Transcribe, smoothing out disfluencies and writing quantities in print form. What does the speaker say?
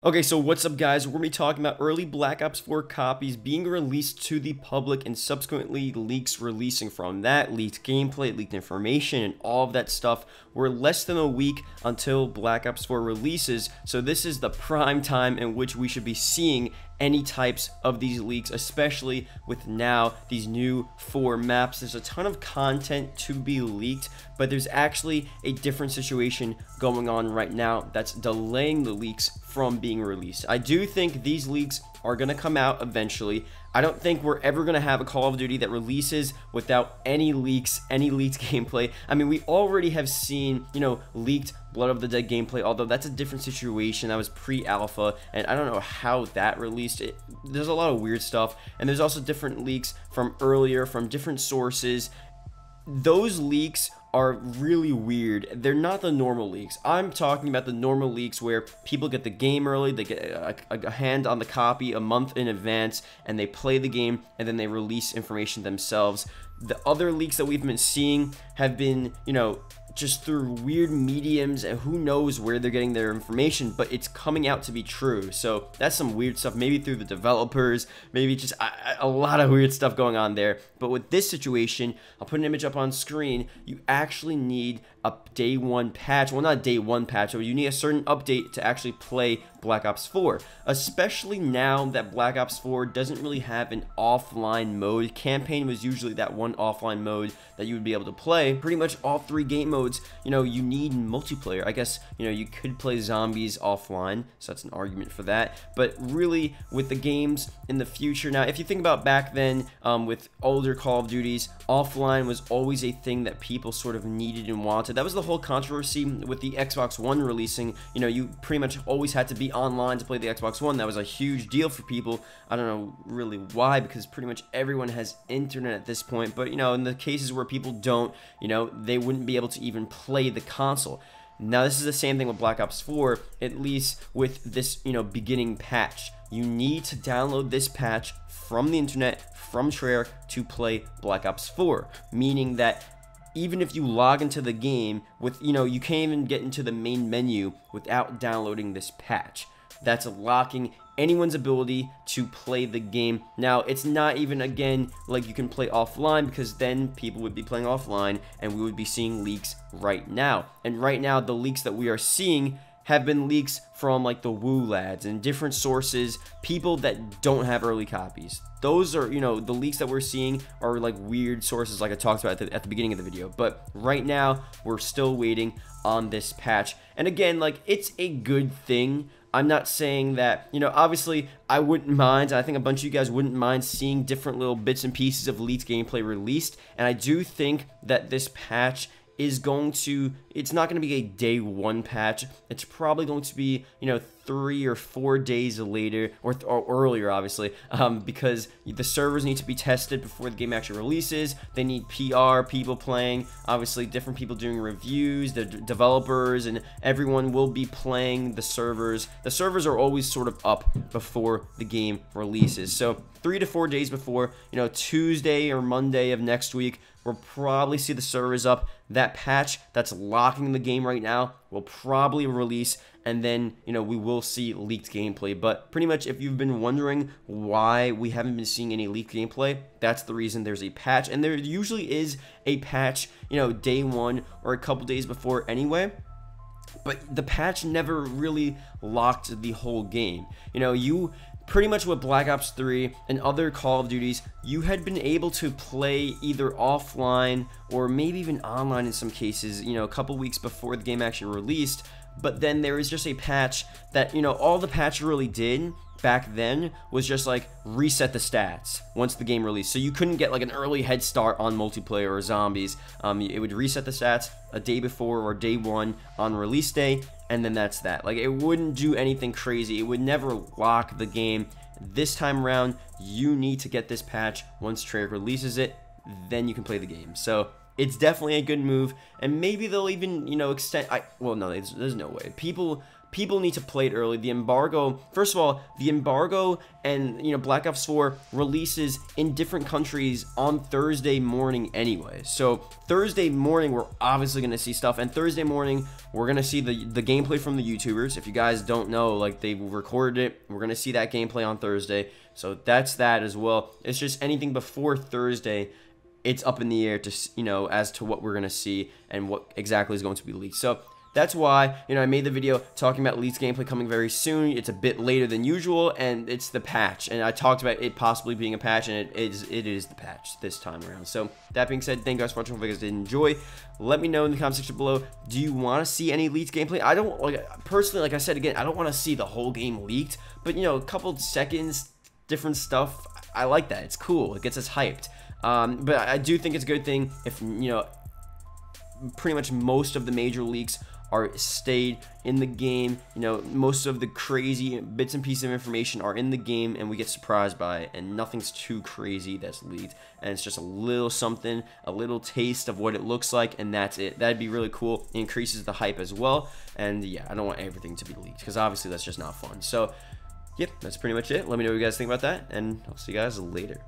Okay, so what's up guys? We're going to be talking about early Black Ops 4 copies being released to the public and subsequently leaks releasing from that, leaked gameplay, leaked information, and all of that stuff. We're less than a week until Black Ops 4 releases, so this is the prime time in which we should be seeing any types of these leaks, especially with now these new 4 maps. There's a ton of content to be leaked, but there's actually a different situation going on right now that's delaying the leaks from being released. I do think these leaks are going to come out eventually. I don't think we're ever going to have a Call of Duty that releases without any leaks, any leaked gameplay. I mean, we already have seen, leaked Blood of the Dead gameplay, although that's a different situation. That was pre-alpha, and I don't know how that released. There's a lot of weird stuff, and there's also different leaks from earlier, from different sources. Those leaks are really weird. They're not the normal leaks. I'm talking about the normal leaks where people get the game early, they get a hand on the copy a month in advance, and they play the game, and then they release information themselves. The other leaks that we've been seeing have been, just through weird mediums, and who knows where they're getting their information, but it's coming out to be true. So that's some weird stuff, maybe through the developers, maybe just a lot of weird stuff going on there. But with this situation, I'll put an image up on screen, you actually need a day 1 patch. Well, not a day 1 patch, but you need a certain update to actually play Black Ops 4, especially now that Black Ops 4 doesn't really have an offline mode. Campaign was usually that one offline mode that you would be able to play. Pretty much all 3 game modes, you need multiplayer. I guess, you could play zombies offline, so that's an argument for that. But really, with the games in the future, now, if you think about back then, with older Call of Duties, offline was always a thing that people sort of needed and wanted. That was the whole controversy with the Xbox One releasing. You pretty much always had to be online to play the Xbox One. That was a huge deal for people. I don't know really why, because pretty much everyone has internet at this point. But, in the cases where people don't, they wouldn't be able to even play the console. Now, this is the same thing with Black Ops 4, at least with this, beginning patch. You need to download this patch from the internet, from Treyarch, to play Black Ops 4, meaning that even if you log into the game with, you can't even get into the main menu without downloading this patch. That's locking anyone's ability to play the game. Now, it's not even, again, like you can play offline, because then people would be playing offline and we would be seeing leaks right now. And right now, the leaks that we are seeing have been leaks from like the Woo lads and different sources, people that don't have early copies. Those are, the leaks that we're seeing are like weird sources like I talked about at the beginning of the video. But right now, we're still waiting on this patch. And again, like, it's a good thing. I'm not saying that, obviously I wouldn't mind, and I think a bunch of you guys wouldn't mind seeing different little bits and pieces of leaked gameplay released. And I do think that this patch is going to, it's not going to be a day 1 patch. It's probably going to be, 3 or 4 days later, or earlier, obviously, because the servers need to be tested before the game actually releases. They need PR, people playing, obviously different people doing reviews, the developers, and everyone will be playing the servers. The servers are always sort of up before the game releases. So 3 to 4 days before, Tuesday or Monday of next week, we'll probably see the servers up. That patch that's locking the game right now will probably release, and then, we will see leaked gameplay. But pretty much, if you've been wondering why we haven't been seeing any leaked gameplay, that's the reason. There's a patch, and there usually is a patch, day 1 or a couple days before anyway. But the patch never really locked the whole game. You pretty much with Black Ops 3 and other Call of Duties, you had been able to play either offline or maybe even online in some cases, a couple weeks before the game actually released. But then there was just a patch that, all the patch really did back then was just like reset the stats once the game released. So you couldn't get like an early head start on multiplayer or zombies. It would reset the stats a day before or day 1 on release day, and then that's that. Like, it wouldn't do anything crazy. It would never lock the game. This time around, you need to get this patch. Once Treyarch releases it, then you can play the game. So it's definitely a good move, and maybe they'll even, extend. Well, no, there's no way. People people need to play it early. The embargo, first of all, the embargo and, you know, Black Ops 4 releases in different countries on Thursday morning anyway. So Thursday morning, we're obviously going to see stuff, and Thursday morning, we're going to see the gameplay from the YouTubers. If you guys don't know, like, they recorded it, we're going to see that gameplay on Thursday. So that's that as well. It's just anything before Thursday, it's up in the air to, you know, as to what we're going to see and what exactly is going to be leaked. So that's why, you know, I made the video talking about leaked gameplay coming very soon. It's a bit later than usual, and it's the patch. And I talked about it possibly being a patch, and it is the patch this time around. So that being said, thank you guys for watching. Hope you guys did enjoy. Let me know in the comment section below. Do you want to see any leaked gameplay? I don't, like, personally, like I said again, I don't want to see the whole game leaked, but, you know, a couple seconds, different stuff. I like that. It's cool. It gets us hyped. But I do think it's a good thing if, you know, pretty much most of the major leaks are stayed in the game. You know, most of the crazy bits and pieces of information are in the game, and we get surprised by it, and nothing's too crazy that's leaked, and it's just a little something, a little taste of what it looks like, and that's it. That'd be really cool. It increases the hype as well. And yeah, I don't want everything to be leaked, because obviously that's just not fun. So yep, that's pretty much it. Let me know what you guys think about that, and I'll see you guys later.